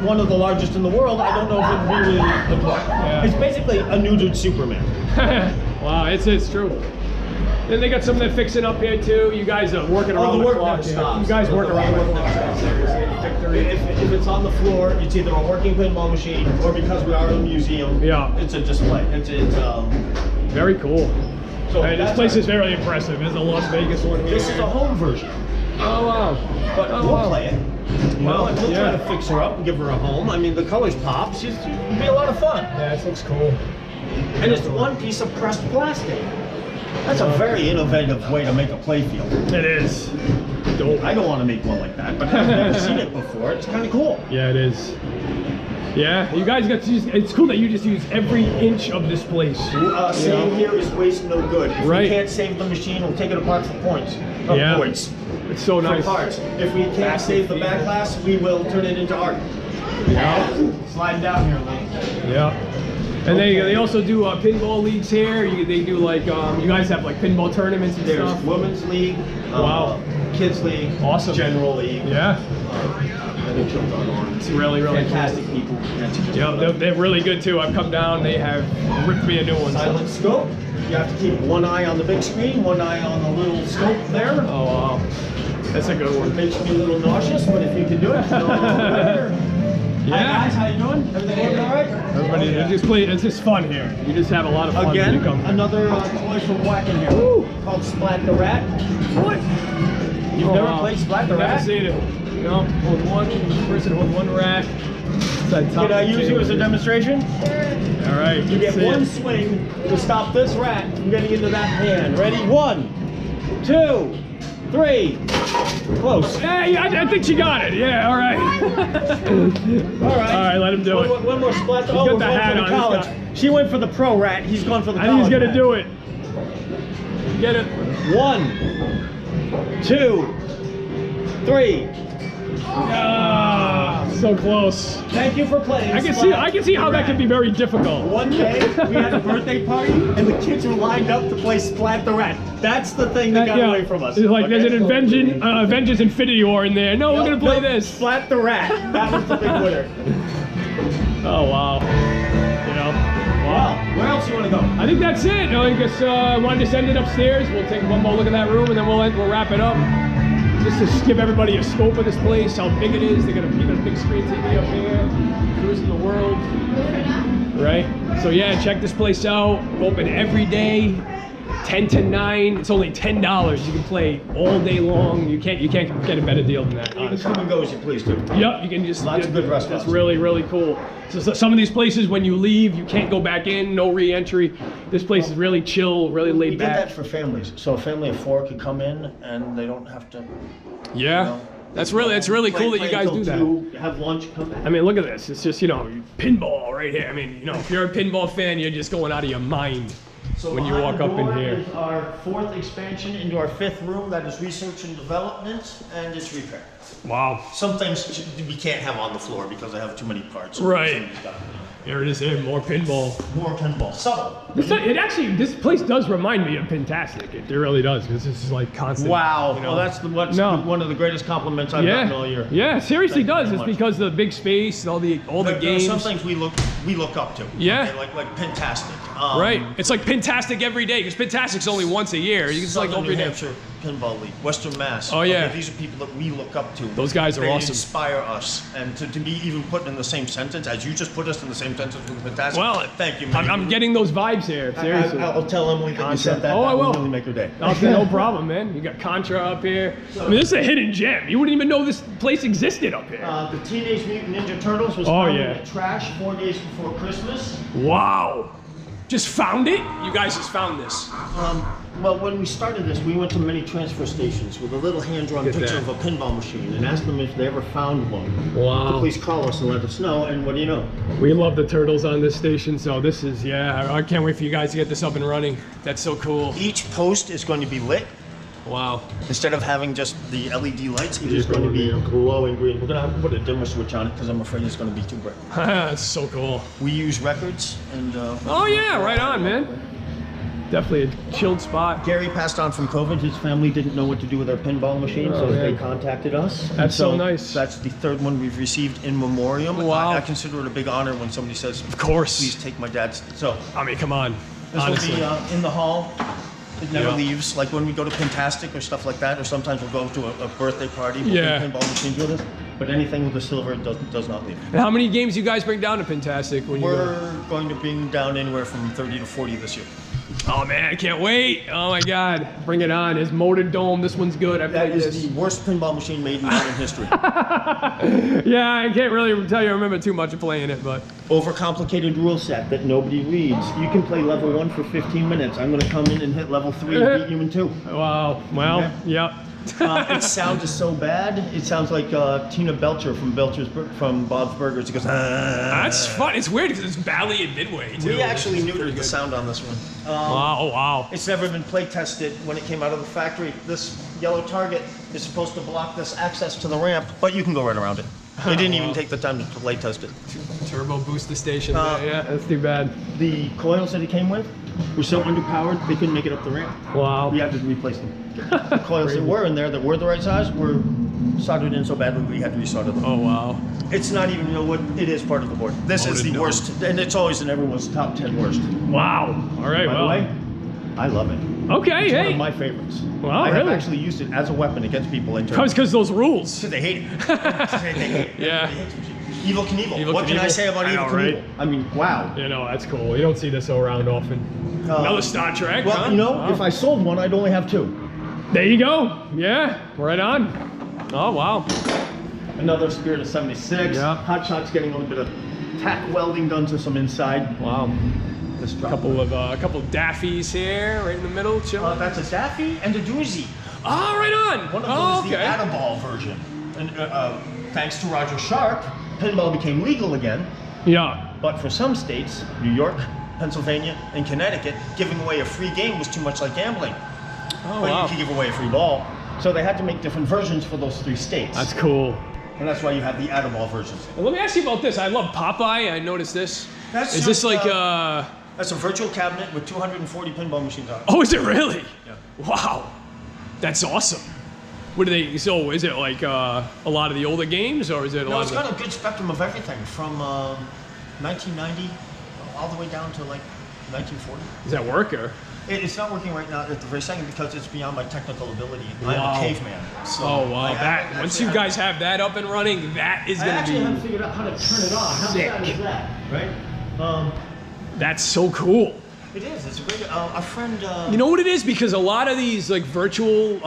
one of the largest in the world, I don't know if it'd be really the play. Yeah. It's basically a neutered Superman. Wow, it's true. Then they got some they're fixing up here too. You guys are working around the the work clock. never Yeah. stops. You guys work The around the work clock. never stops. Victory. If it's on the floor, it's either a working pinball machine or because we are in a museum, Yeah. it's a display. It's Very cool. so Hey, this that's place is very impressive. There's a Las Vegas one here. This is a home version, Oh wow. but Oh, we'll wow. play it. Well, and we'll try yeah. to fix her up and give her a home. I mean, the colors pop. It'll be a lot of fun. Yeah, this looks cool. And it's one piece of pressed plastic. That's a very innovative way to make a play field. It is. Dope. I don't want to make one like that, but I've never seen it before. It's kind of cool. Yeah, it is. Yeah, you guys got to use, it's cool that you just use every inch of this place. Saying here is waste no good. If Right. we can't save the machine, we'll take it apart for points. Yeah. Points. It's so For nice. parts. If we can't save the back glass, we will turn it into art. Yeah. Slide down here a little. Yeah. And they also do pinball leagues here. They do like, you guys have like pinball tournaments and There's stuff. women's league, Wow. kids league, Awesome. general league. Yeah. It's It's really, really fantastic cool. people. Yeah, they're really good too. I've come down, they have ripped me a new one. Silent scope. You have to keep one eye on the big screen, one eye on the little scope there. Oh wow. That's a good It one. makes me a little nauseous, but if you can do it, no, better. Yeah. Hi guys, how you doing? Everything working all right? Everybody, just play. It's just fun here. You just have a lot of fun when you Again, come. another toy from Whack in here. Woo. Called Splat the Rat. What? You've never played Splat the Never Rat? seen it. You know, hold one person, hold one rat. Can I use you as a demonstration? All right. You get see one it. swing to stop this rat from getting into that hand. Ready? 1, 2, 3. Close. Hey, I think she got it. Yeah. All right. All right. All right. Let him do it. One more splat. got Oh, the we're going hat for the on. He's college. got- She went for the pro rat. He's gone for the I college. think he's gonna rat. do it. Get it. 1, 2, 3. Ah, so close. Thank you for playing. I can Splat see how the that could Rat. be very difficult. One day, we had a birthday party, and the kids were lined up to play Splat the Rat. That's the thing that got Yeah. away from us. It's like there's okay? an Avengers Infinity War in there. No, we're gonna play this. Splat the Rat. That was the big winner. Oh wow. You know. Wow. Wow. Where else do you want to go? I think that's it. I guess wanted to send it upstairs. We'll take one more look at that room and then we'll wrap it up. Just to give everybody a scope of this place, how big it is. They got a big screen TV up here, cruising the world. Right? So yeah, check this place out. Open every day, 10 to 9. It's only $10. You can play all day long. You can't get a better deal than that. Even Honestly. come and go as you please, too. Yep, you can just Lots of good restaurants. That's really, really cool. So some of these places, when you leave, you can't go back in. No re-entry. This place is really chill, really We laid did back. that for families, so a family of 4 could come in and they don't have to. Yeah, it's really cool that you guys do that. 2, have lunch, come back. I mean, look at this. It's just, pinball right here. I mean, if you're a pinball fan, you're just going out of your mind So when you behind walk the up in door here. is our 4th expansion into our 5th room that is research and development and it's repair. Wow. Some things we can't have on the floor because I have too many parts. Right. Here it is. Here, more pinball. More pinball. Subtle. This place does remind me of Pintastic. It really does, because this is like constant. Wow. You know. Well, that's one of the greatest compliments I've gotten all year. Yeah, seriously Thank you does. very It's much. because of the big space, all the There games. are some things we look up to. Yeah. Okay, like Pintastic. Right. It's like Pintastic every day, because Pintastic's only once a year. You can just like Southern every New day. Hampshire Pinball League, Western Mass. Oh, yeah. Okay, these are people that we look up to. Those guys are they awesome. inspire us, and to be even put in the same sentence as you just put us in the same sentence with Pintastic. Well, thank you, man. I'm getting those vibes here. Seriously. I'll tell Emily that you said that. Oh, I That will. Really make her day. Okay, no problem, man. You got Contra up here. I mean, this is a hidden gem. You wouldn't even know this place existed up here. The Teenage Mutant Ninja Turtles was Oh, found yeah. in the trash 4 days before Christmas. Wow. Just found it? You guys just found this. Well, when we started this, we went to many transfer stations with a little hand-drawn Look at picture that. of a pinball machine and asked them if they ever found one. Wow. To please call us and let us know, and what do you know? We love the turtles on this station, so this is, yeah, I can't wait for you guys to get this up and running. That's so cool. Each post is going to be lit. Wow. Instead of having just the LED lights, it is going to be glowing green. We're going to have to put a dimmer switch on it because I'm afraid it's going to be too bright. That's so cool. We use records and... Oh yeah, right on, man. Definitely a chilled spot. Gary passed on from COVID. His family didn't know what to do with their pinball machine, so man. they contacted us. That's so nice. That's the third one we've received in memoriam. Wow. I consider it a big honor when somebody says, Of course. please take my dad's. So I mean, come on. this Honestly. will be in the hall. It never Yeah. leaves. Like when we go to Pintastic or stuff like that, or sometimes we'll go to a birthday party. We'll Yeah. bring pinball machines with us. But anything with the silver does not leave. And how many games you guys bring down to Pintastic when you go? We're going to bring down anywhere from 30 to 40 this year. Oh man, I can't wait. Oh my God. Bring it on. It's molded dome. This one's good. I That played is this. the worst pinball machine made in modern history. Yeah, I can't really tell you I remember too much of playing it, but Overcomplicated rule set that nobody reads. You can play level 1 for 15 minutes. I'm going to come in and hit level 3 and beat you in 2. wow. Well, Okay. yep. Its sound is so bad. It sounds like Tina Belcher from Bob's Burgers. It goes. That's fun. It's weird because it's Bally and Midway too. We actually It's pretty neutered the good. sound on this one. Wow. Oh wow. It's never been play tested when it came out of the factory. This yellow target is supposed to block this access to the ramp, but you can go right around it. They didn't even take the time to play test it. Turbo boost the station. Uh, yeah, that's too bad. The coils that it came with were so underpowered they couldn't make it up the ramp. Wow. We had to replace them. The coils that were in there that were the right size were soldered in so badly we had to resolder them. Oh wow. It's not even, what it is part of the board. This is the Molded worst, and it's always in everyone's top 10 worst. Wow. All right. By well. the way, I love it. Okay. It's one Hey. of my favorites. Wow, I have really? actually used it as a weapon against people in tournaments. Because those rules. They hate it. They hate it. Yeah. They hate it. Evil Knievel. Evil What can I Knievel? say about I Evil know, right? Knievel? I mean, wow. You know, that's cool. You don't see this around often. Another Star Trek. Well, huh? you know, Wow. if I sold one, I'd only have 2. There you go. Yeah. Right on. Oh wow. Another Spirit of 76. Yeah. Hot Shot's getting a little bit of tack welding done to some inside. Wow. This drop. Couple of Daffies here, right in the middle, chilling. That's a Daffy and a Doozy. Oh, right on. One of those is the Adaball version. And thanks to Roger Sharp, pinball became legal again. Yeah. But for some states, New York, Pennsylvania, and Connecticut, giving away a free game was too much like gambling. Oh But wow. you could give away a free ball. So they had to make different versions for those 3 states. That's cool. And that's why you have the Adaball versions. Well, let me ask you about this. I love Popeye. I noticed this. That's Is this just, like That's a virtual cabinet with 240 pinball machines on it. Oh, is it really? Yeah. Wow. That's awesome. What do they? So is it like a lot of the older games, or is it a No, lot it's of? The, got a good spectrum of everything from 1990 all the way down to like 1940. Does that work or? It's not working right now at the very second because it's beyond my technical ability. I'm Wow. a caveman. So Oh wow! I That haven't once actually- you guys have that up and running, that is I gonna actually haven't be. figured out how to turn it on. How sick. sad is that, right? That's so cool. It is. It's a great. A friend. You know what it is? Because a lot of these like virtual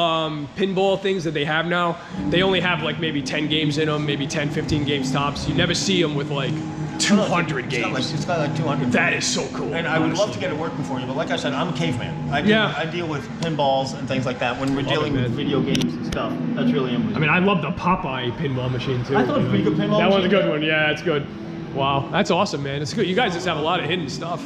pinball things that they have now, they only have like maybe 10 games in them, maybe 10, 15 games tops. You never see them with like 200 games. It's got like 200. That is so cool. And I would love honestly. to get it working for you, but like I said, I'm a caveman. I deal with pinballs and things like that when we're Love dealing it, with man. video games and stuff. That's really amazing. I mean, I love the Popeye pinball machine too. I thought it was a pretty good pinball That one's a machine. good one. Yeah, it's good. Wow, that's awesome, man. It's good. You guys just have a lot of hidden stuff.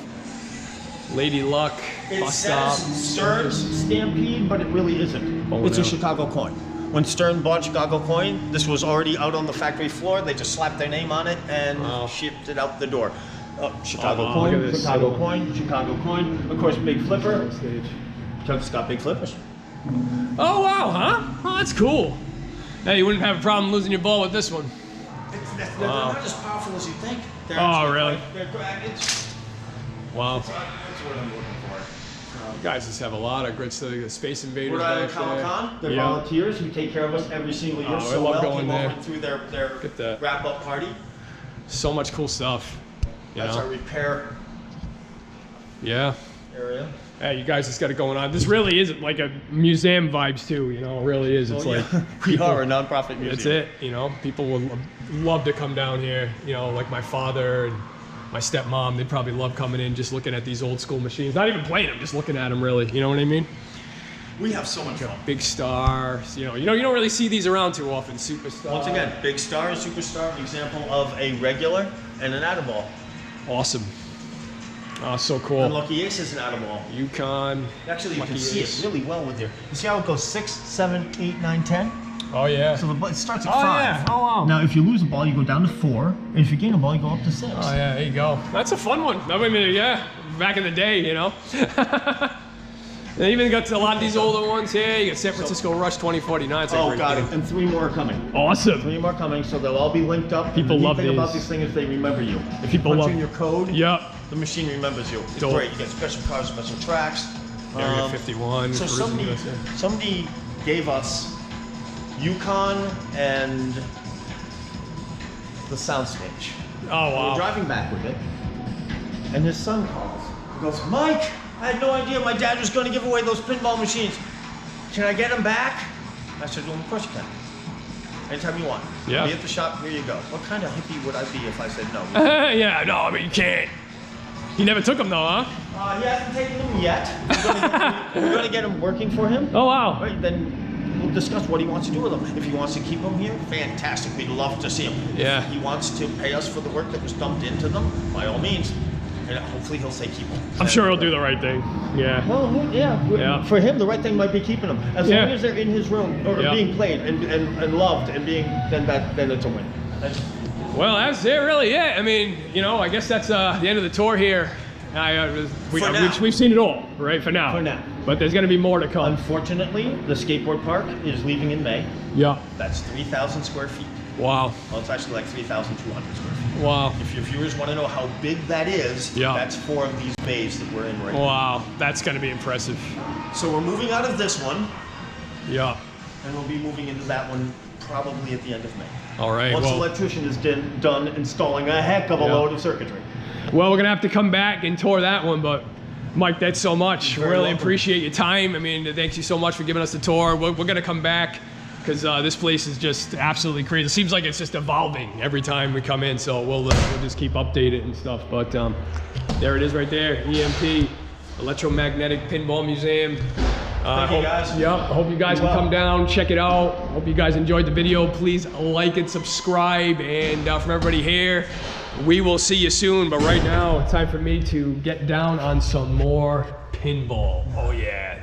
Lady Luck, It Bus says Stop. Stern's Stampede, but it really isn't. Oh, It's no. a Chicago coin. When Stern bought Chicago coin, this was already out on the factory floor. They just slapped their name on it and Wow. shipped it out the door. Chicago Oh, coin, look at this. Chicago coin, Chicago coin. Of course, big flipper. Chuck's got big flippers. Oh wow, huh? Oh, that's cool. Hey, you wouldn't have a problem losing your ball with this one. They're not as powerful as you think. They're Oh, actually really? It's Wow. what I'm looking for. You guys just have a lot of great stuff. The Space Invaders Rhode Island back there. Comic-Con, they're Yeah. volunteers who take care of us every single year. Oh, I so love well, going came there. over through their Get that. wrap-up party. So much cool stuff. You That's know? our repair Yeah. area. Hey, you guys just got it going on. This really is like a museum vibes too, you know, it really is. It's like, we are a non-profit museum. that's it, you know. People would love to come down here, you know, like my father and my stepmom, they'd probably love coming in just looking at these old school machines. Not even playing them, just looking at them really, you know what I mean? We have so much fun. Big stars, you don't really see these around too often. Superstar. Once again, big star, superstar, example of a regular and an Addaball. Awesome. Oh, so And cool. Lucky Ace is an Addaball. Yukon. Actually, you Lucky can see Ace. it really well with your. You see how it goes 6, 7, 8, 9, 10? Oh yeah. So it starts at Oh 5. yeah. Oh wow. Now, if you lose a ball, you go down to 4, and if you gain a ball, you go up to 6. Oh yeah, there you go. That's a fun one. I mean, yeah, back in the day, you know. They even got a lot of these older ones here. You got San Francisco Rush 2049. It's like Oh, great got game. it. And 3 more are coming. Awesome. 3 more coming, so they'll all be linked up. People and the love neat thing about these. these things is they remember you. If People you punch love- in your code, Yep. the machine remembers you. It's Dope. great. You get special cars, special tracks. Area 51. So Cruising USA. somebody gave us Yukon and the soundstage. Oh We're wow. driving back with it, and his son calls. He goes, Mike, I had no idea my dad was going to give away those pinball machines. Can I get them back? I said, well, of course you can. Anytime you want. Yeah. Be at the shop, here you go. What kind of hippie would I be if I said no? Yeah, no, I mean you can't. He never took them though, huh? He hasn't taken them yet. We're going to get them working for him. Oh wow. Right, then we'll discuss what he wants to do with them. If he wants to keep them here, fantastic. We'd love to see them. Yeah. If he wants to pay us for the work that was dumped into them, by all means. And hopefully he'll say keep them. I'm sure he'll do the right thing. Yeah. Well, yeah. Yeah. For him, the right thing might be keeping them. As Yeah. long as they're in his room or Yeah. being played and loved and being, then it's a win. Well, that's it, really. Yeah. I mean, I guess that's the end of the tour here. For now. We've seen it all, right? For now. For now. But there's going to be more to come. Unfortunately, the skateboard park is leaving in May. Yeah. That's 3,000 square feet. Wow. Well, it's actually like 3,200 square feet. Wow. If your viewers want to know how big that is, Yeah. that's 4 of these bays that we're in right now. Wow. That's going to be impressive. So we're moving out of this one, Yeah. and we'll be moving into that one probably at the end of May. All right. Once the Well, electrician is done installing a heck of a Yeah. load of circuitry. we're going to have to come back and tour that one, but Mike, that's so much. You're very Really welcome. appreciate your time. I mean, thanks you so much for giving us the tour. We're going to come back because this place is just absolutely crazy. It seems like it's just evolving every time we come in, so we'll just keep updated and stuff. But there it is right there, EMP, Electromagnetic Pinball Museum. Thank you, guys. Yep, I hope you guys can come down, check it out. Hope you guys enjoyed the video. Please like and subscribe. And from everybody here, we will see you soon. But right now, it's time for me to get down on some more pinball. Oh yeah.